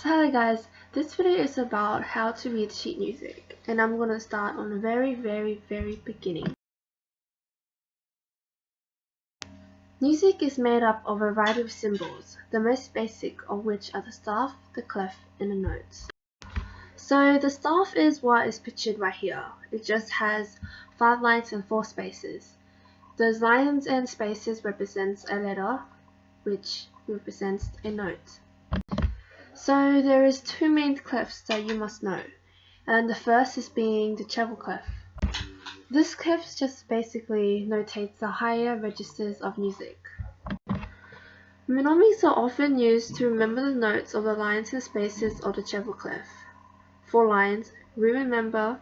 So hello guys, this video is about how to read sheet music, and I'm going to start on the very beginning. Music is made up of a variety of symbols, the most basic of which are the staff, the clef, and the notes. So the staff is what is pictured right here. It just has 5 lines and 4 spaces. Those lines and spaces represents a letter, which represents a note. So there is 2 main clefs that you must know, and the first is being the treble clef. This clef just basically notates the higher registers of music. Mnemonics are often used to remember the notes of the lines and spaces of the treble clef. For lines, we remember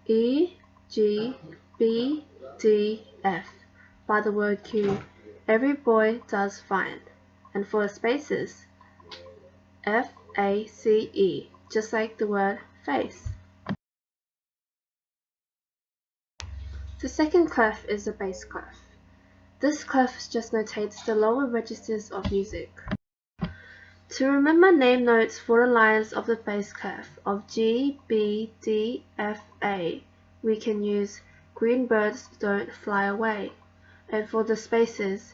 E, G, B, D, F by the word cue, every boy does fine, and for the spaces, F, A, C, E, just like the word face. The second clef is the bass clef. This clef just notates the lower registers of music. To remember name notes for the lines of the bass clef of G, B, D, F, A, we can use green birds don't fly away. And for the spaces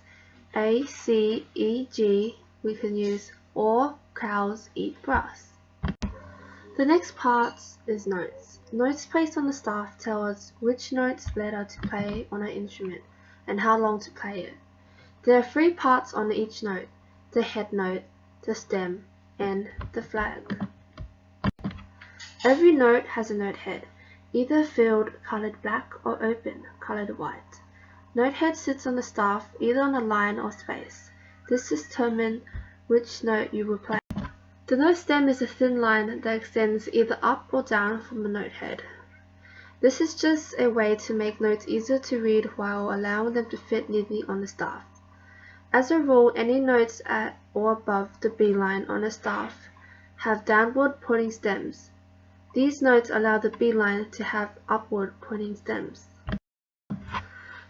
A, C, E, G, we can use or cows eat grass. The next part is notes. Notes placed on the staff tell us which notes letter to play on an instrument and how long to play it. There are 3 parts on each note: the head note, the stem, and the flag. Every note has a note head, either filled colored black or open colored white. Note head sits on the staff either on a line or space. This determines which note you will play. The note stem is a thin line that extends either up or down from the note head. This is just a way to make notes easier to read while allowing them to fit neatly on the staff. As a rule, any notes at or above the B line on a staff have downward pointing stems. These notes allow the B line to have upward pointing stems.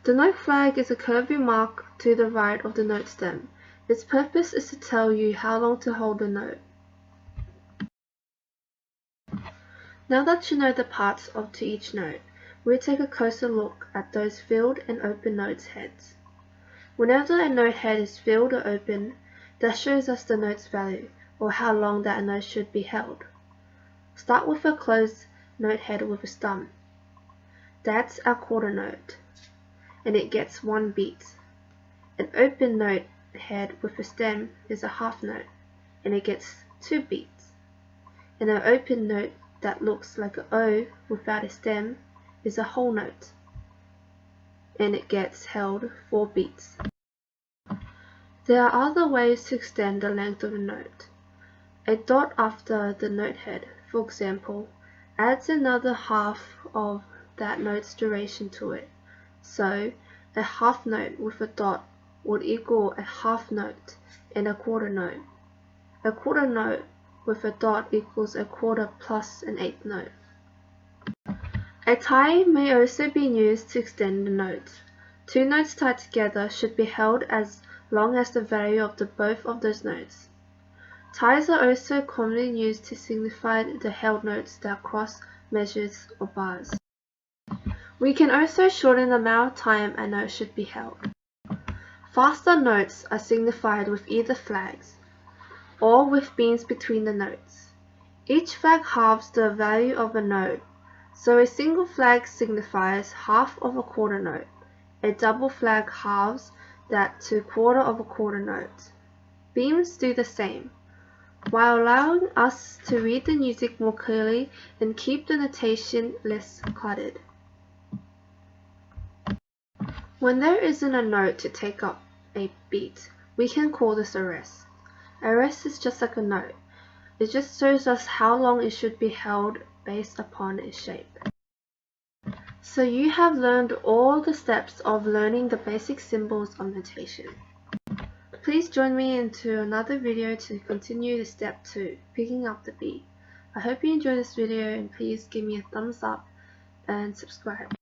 The note flag is a curvy mark to the right of the note stem. Its purpose is to tell you how long to hold the note. Now that you know the parts to each note, we'll take a closer look at those filled and open notes heads. Whenever a note head is filled or open, that shows us the note's value, or how long that note should be held. Start with a closed note head with a stem. That's a quarter note, and it gets 1 beat. An open note head with a stem is a half note, and it gets 2 beats. And an open note that looks like an O without a stem is a whole note, and it gets held 4 beats. There are other ways to extend the length of a note. A dot after the note head, for example, adds another half of that note's duration to it. So, a half note with a dot would equal a half note and a quarter note. A quarter note with a dot equals a quarter plus an eighth note. A tie may also be used to extend the notes. 2 notes tied together should be held as long as the value of both of those notes. Ties are also commonly used to signify the held notes that cross measures or bars. We can also shorten the amount of time a note should be held. Faster notes are signified with either flags or with beans between the notes. Each flag halves the value of a note, so a single flag signifies half of a quarter note. A double flag halves that to quarter of a quarter note. Beams do the same, while allowing us to read the music more clearly and keep the notation less cluttered. When there isn't a note to take up a beat, we can call this a rest. A rest is just like a note. It just shows us how long it should be held based upon its shape. So you have learned all the steps of learning the basic symbols of notation. Please join me into another video to continue the step 2, picking up the beat. I hope you enjoyed this video, and please give me a thumbs up and subscribe.